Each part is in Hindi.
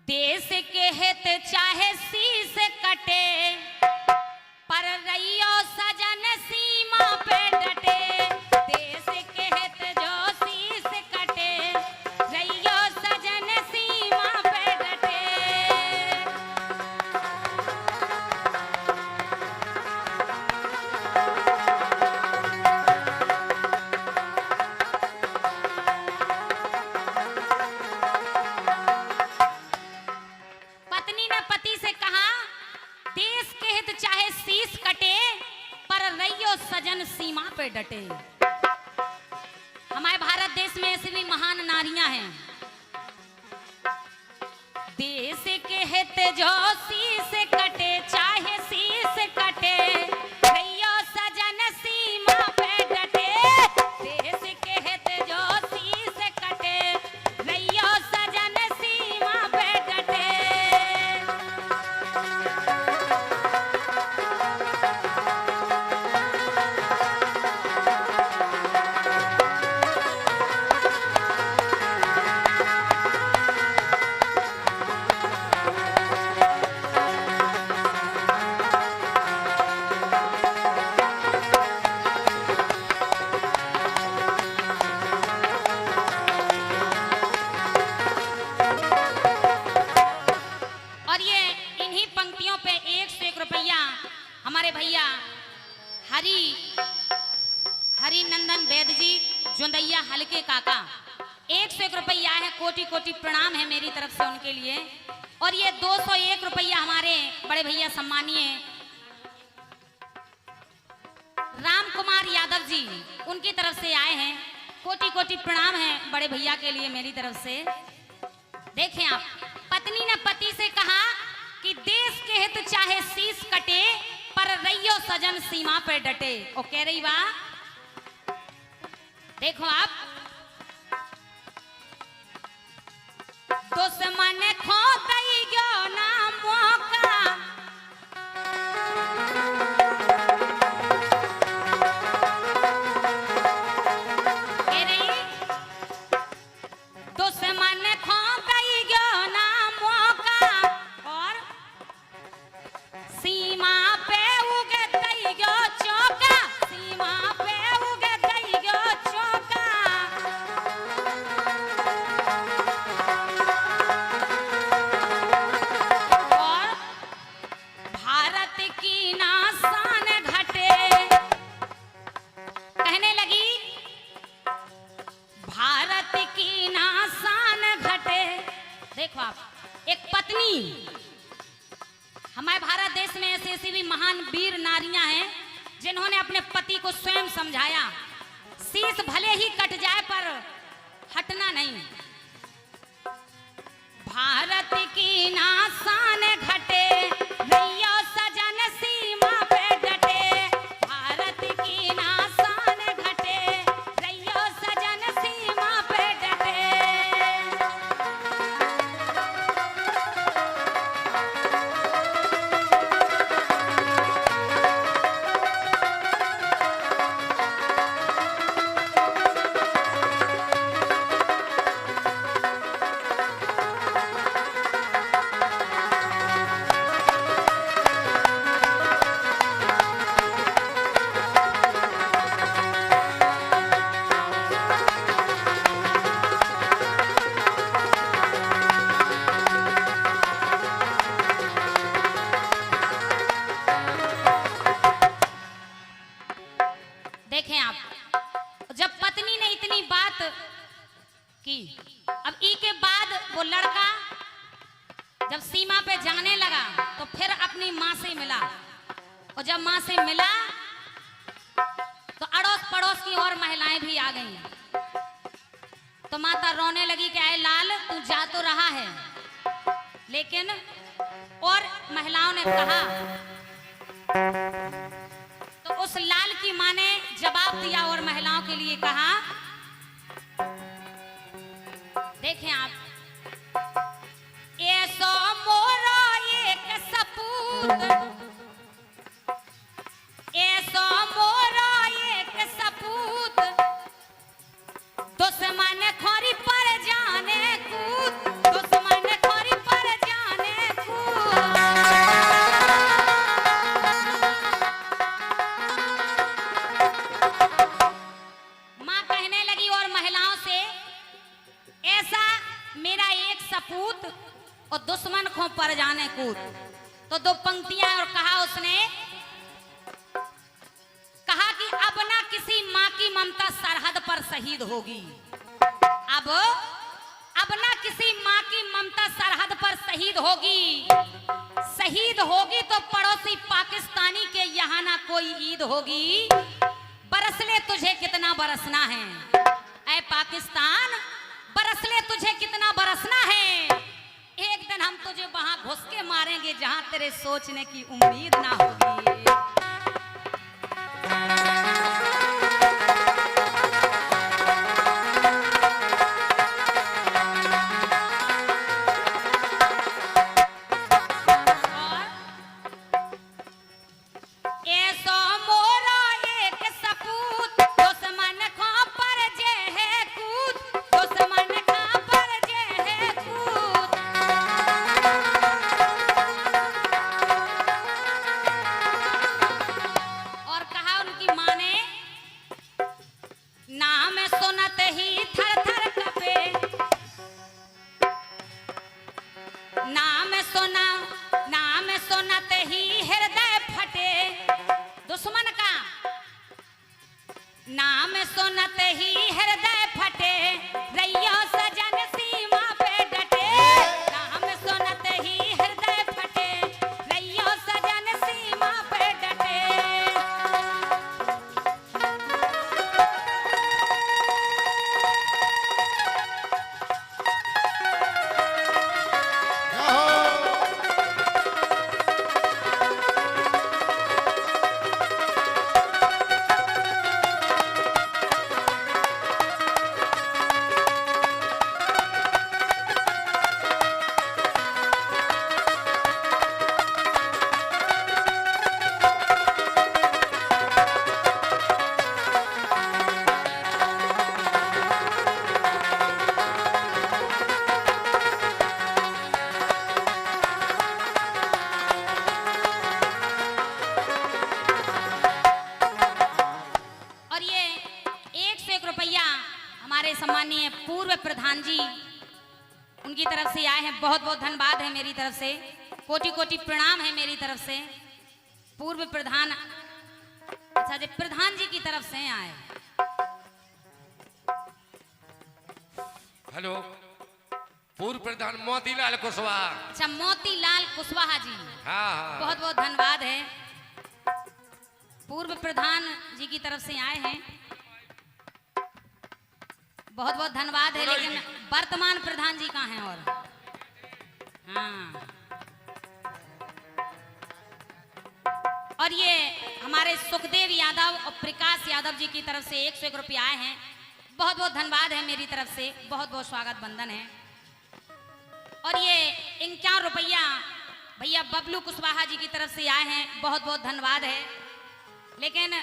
देश के हित चाहे शीश कटे, पर रहियो सजन सीमा पे डटे। देश के हित जो शीश कटे, रहियो सजन सीमा पे डटे। पत्नी ने पति से कहा, देश के हित चाहे शीश कटे, पर रहियो सजन सीमा पे डटे। हमारे भारत देश में ऐसी भी महान नारियां हैं। देश के हित जो शीश कटे, चाहे शीश कटे, रहियो सजन सीमा पे डटे। देश के हित जो शीश कटे, रहियो सजन सीमा पे डटे। और ये इन्हीं पंक्तियों पे 101 रुपया हमारे भैया हरि नंदन वैद्य जी जोंदैया हल्के काका 101 रुपया है। कोटि कोटि प्रणाम है मेरी तरफ से उनके लिए। और ये 201 रुपया हमारे बड़े भैया सम्मानीय राम कुमार यादव जी उनकी तरफ से आए हैं। कोटि कोटि प्रणाम है बड़े भैया के लिए मेरी तरफ से। देखें आप, पत्नी ने पति से कहा कि देश के हित चाहे शीश कटे, पर रहियो सजन सीमा पर डटे। ओ कह रही वाह, देखो आप, दुश्मन खो दई गयो ना मौका, कह रही दुश्मन खो दई गयो ना मौका, और सीमा पे उगे दई गयो चौका, सीमा पे उगे दई गयो चौका। और भारत की ना शान घटे, कहने लगी भारत की ना शान घटे। देखो आप, एक पत्नी, हमारे भारत देश में ऐसी ऐसी भी महान वीर नारियां हैं जिन्होंने अपने पति को स्वयं समझाया, शीश भले ही कट जाए पर हटना नहीं। भारत की ना शान घटे, रहियो सजन सीमा पे डटे। भारत की ना शान घटे, रहियो सजन सीमा पे डटे। देखें आप, जब पत्नी ने इतनी बात की, अब ई के बाद वो लड़का जब सीमा पे जाने लगा तो फिर अपनी माँ से मिला। और जब माँ से मिला तो अड़ोस पड़ोस की और महिलाएं भी आ गईं। तो माता रोने लगी कि आए लाल, तू जा तो रहा है, लेकिन और महिलाओं ने कहा, तो उस लाल की माँ ने जवाब दिया और महिलाओं के लिए कहा। देखें आप, ऐसो मोरा एक सपूत, ऐसो मोरा एक सपूत, दुश्मन खोरी पर जाने कूद, दुश्मन खोरी पर ऐसा मेरा एक सपूत और दुश्मन को पर जाने कूद। तो दो पंक्तियां और कहा उसने, कहा कि अब ना किसी माँ की ममता सरहद पर शहीद होगी। अब ना किसी माँ की ममता सरहद पर शहीद होगी। शहीद होगी तो पड़ोसी पाकिस्तानी के यहाँ ना कोई ईद होगी। बरस ले तुझे कितना बरसना है ऐ पाकिस्तान, बरस ले तुझे कितना बरसना है। एक दिन हम तुझे वहां घुस के मारेंगे जहां तेरे सोचने की उम्मीद ना होगी। नाम सुनत ही हृदय फटे, रैयो सजन सीमा पे डटे। नाम सुनत ही हृदय फटे, रैयो सजन सीमा पे डटे। हमारे सम्मानीय पूर्व प्रधान जी उनकी तरफ से आए हैं। बहुत बहुत धन्यवाद है मेरी तरफ से, कोटि कोटि प्रणाम है मेरी तरफ से। पूर्व प्रधान, अच्छा जी, प्रधान जी की तरफ से आए। हेलो, पूर्व प्रधान मोतीलाल कुशवाहा। अच्छा, मोतीलाल कुशवाहा जी, हाँ। बहुत बहुत धन्यवाद है। पूर्व प्रधान जी की तरफ से आए हैं, बहुत बहुत धन्यवाद है। लेकिन वर्तमान प्रधान जी कहाँ हैं? और ये हमारे सुखदेव यादव और प्रकाश यादव जी की तरफ से 101 रुपये आए हैं। बहुत बहुत धन्यवाद है मेरी तरफ से, बहुत बहुत स्वागत बंधन है। और ये 51 रुपया भैया बबलू कुशवाहा जी की तरफ से आए हैं, बहुत बहुत धन्यवाद है। लेकिन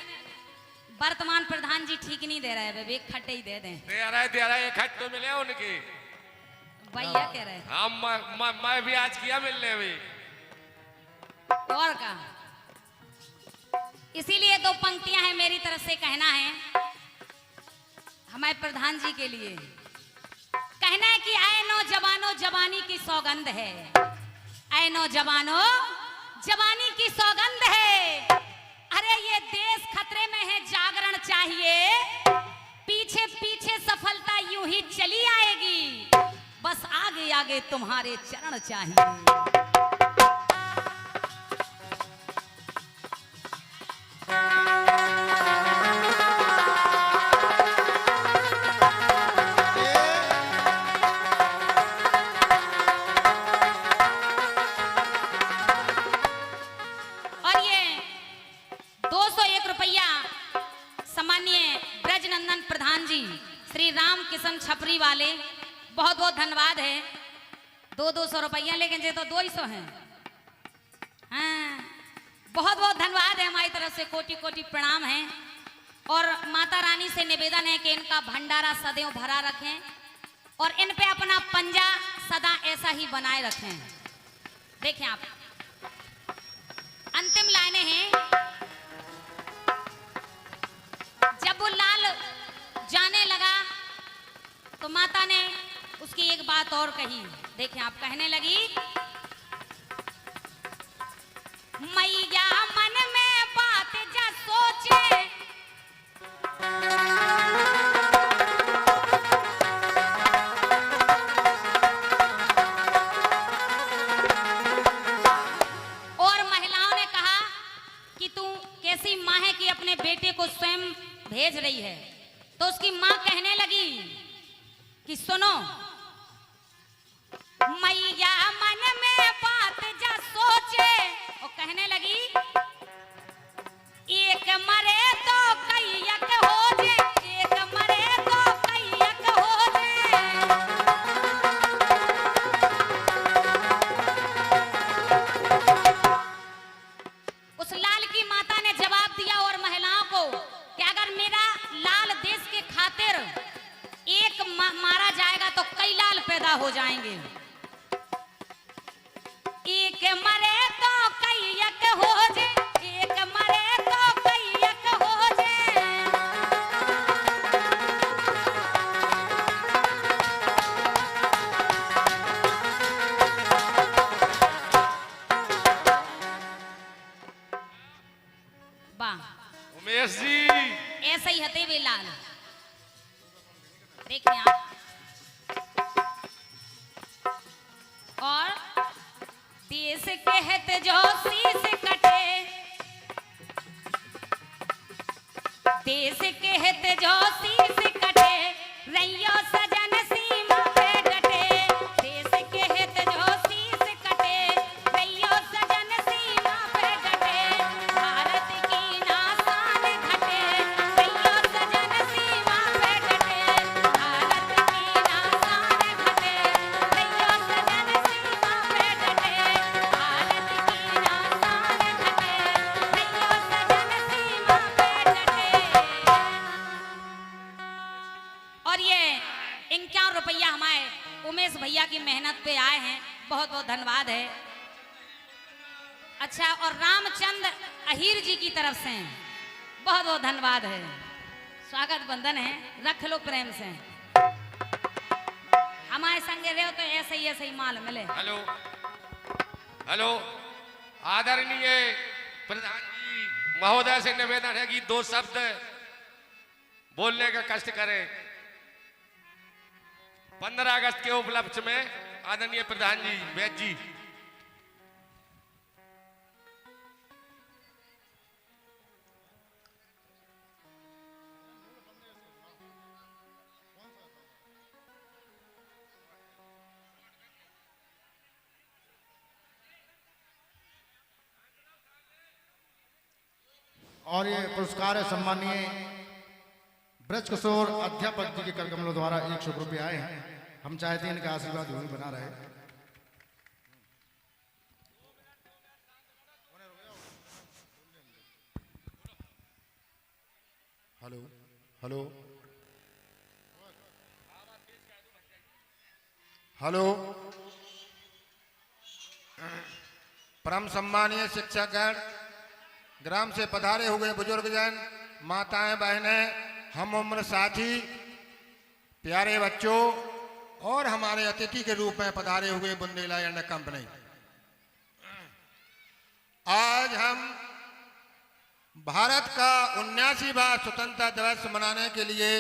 वर्तमान प्रधान जी ठीक नहीं दे रहे हैं, एक खट्टे ही दे दें। दे रहा है, एक खट तो मिले उनकी। भैया कह रहे हैं हम मैं भी आज किया मिलने अभी। और का इसीलिए 2 पंक्तियां हैं मेरी तरफ से, कहना है हमारे प्रधान जी के लिए। कहना है कि आए नौजवानों जवानी की सौगंध है, आए नौजवानों जवानी की सौगंध है। अरे ये देश खतरे में है, जागरण चाहिए। पीछे पीछे सफलता यूं ही चली आएगी, बस आगे आगे तुम्हारे चरण चाहिए। श्री राम किशन छपरी वाले, बहुत बहुत धन्यवाद है। 200 रुपया, लेकिन ये तो 200 हैं। हाँ, बहुत बहुत धन्यवाद है हमारी तरफ से, कोटि कोटि प्रणाम है। और माता रानी से निवेदन है कि इनका भंडारा सदैव भरा रखें और इन पे अपना पंजा सदा ऐसा ही बनाए रखें। देखें आप, अंतिम लाइनें हैं। जब वो लाल जाने लगा तो माता ने उस बात और कही। देखें आप, कहने लगी, मैया मन में बात जा सोचे, और महिलाओं ने कहा कि तू कैसी माँ है कि अपने बेटे को स्वयं भेज रही है। तो उसकी माँ कहने लगी कि सुनो, मैया मन में बात जा सोचे, और कहने लगी, एक मरे तो कैयक हो जे, एक मरे तो कैयक हो जे। उस लाल की माता ने जवाब दिया और महिलाओं को कि अगर मेरा लाल देश के खातिर एक मारा जाएगा तो कई लाल पैदा हो जाएंगे। एक मरे तो कैयक हो जे, एक मरे तो कैयक हो जे। वाह उमेश जी, ऐसे ही हते वे लाल। देखिए आप, और देश कहत जो शीश कटे, देश कहत जो शीश कटे, रैयो सजन सीमा पे डटे। देश कहत जो शीश कटे, रैयो सजन सीमा पे डटे। भारत की नासान घटे, रैयो सजन सीमा पे डटे। भारत की नासान घटे, रैयो सजन सीमा पे डटे। भारत की नासान घटे, रैयो सजन सीमा पे डटे। और ये 51 रुपया हमारे उमेश भैया की मेहनत पे आए हैं, बहुत बहुत धन्यवाद है। अच्छा, और रामचंद्र अहीर जी की तरफ से बहुत बहुत धन्यवाद है। स्वागत बंधन है, रख लो प्रेम से। हमारे संगे रहो तो ऐसे ही माल मिले। हेलो हेलो, आदरणीय प्रधान जी महोदय से निवेदन है कि 2 शब्द बोलने का कष्ट करें। 15 अगस्त के उपलक्ष्य में आदरणीय प्रधान जी वैद्य जी। और ये पुरस्कार है सम्मानीय ब्रज किशोर अध्यापक जी के कर कमलों द्वारा 100 रुपये आए हैं। हम चाहते हैं इनका आशीर्वाद यूं ही बना रहे। हेलो हेलो हेलो, परम सम्मानीय शिक्षकगण, ग्राम से पधारे हुए बुजुर्गजन, माताएं बहनें, हम उम्र साथी, प्यारे बच्चों और हमारे अतिथि के रूप में पधारे हुए बुंदेला एंड कंपनी। आज हम भारत का 79वां स्वतंत्रता दिवस मनाने के लिए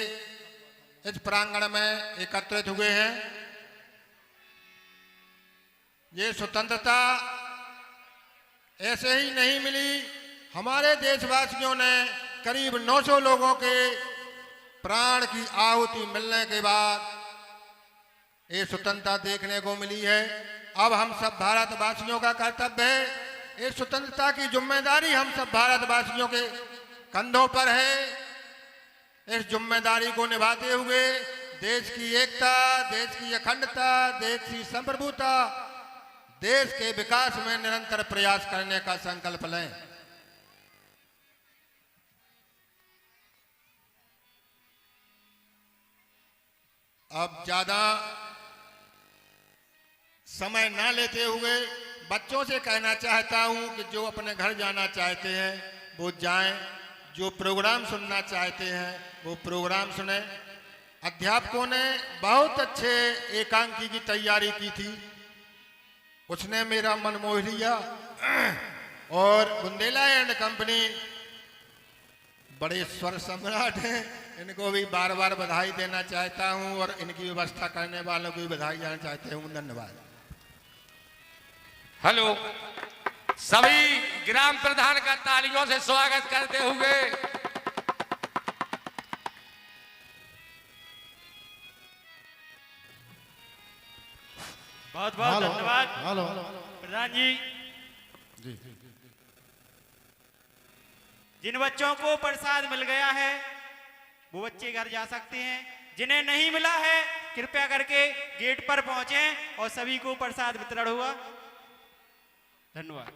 इस प्रांगण में एकत्रित हुए हैं। ये स्वतंत्रता ऐसे ही नहीं मिली। हमारे देशवासियों ने करीब 900 लोगों के प्राण की आहुति मिलने के बाद ये स्वतंत्रता देखने को मिली है। अब हम सब भारतवासियों का कर्तव्य है, इस स्वतंत्रता की जिम्मेदारी हम सब भारतवासियों के कंधों पर है। इस जिम्मेदारी को निभाते हुए देश की एकता, देश की अखंडता, देश की संप्रभुता, देश के विकास में निरंतर प्रयास करने का संकल्प लें। अब ज्यादा समय ना लेते हुए बच्चों से कहना चाहता हूं कि जो अपने घर जाना चाहते हैं वो जाएं, जो प्रोग्राम सुनना चाहते हैं वो प्रोग्राम सुने। अध्यापकों ने बहुत अच्छे एकांकी की तैयारी की थी, उसने मेरा मन मोह लिया। और बुंदेला एंड कंपनी बड़े स्वर सम्राट हैं, इनको भी बार बार बधाई देना चाहता हूं और इनकी व्यवस्था करने वालों को भी बधाई देना चाहता हूं। धन्यवाद। हेलो, सभी ग्राम प्रधान का तालियों से स्वागत करते हुए बहुत बहुत धन्यवाद प्रधान जी। जिन बच्चों को प्रसाद मिल गया है वो बच्चे घर जा सकते हैं, जिन्हें नहीं मिला है कृपया करके गेट पर पहुंचें और सभी को प्रसाद वितरण हुआ। धन्यवाद।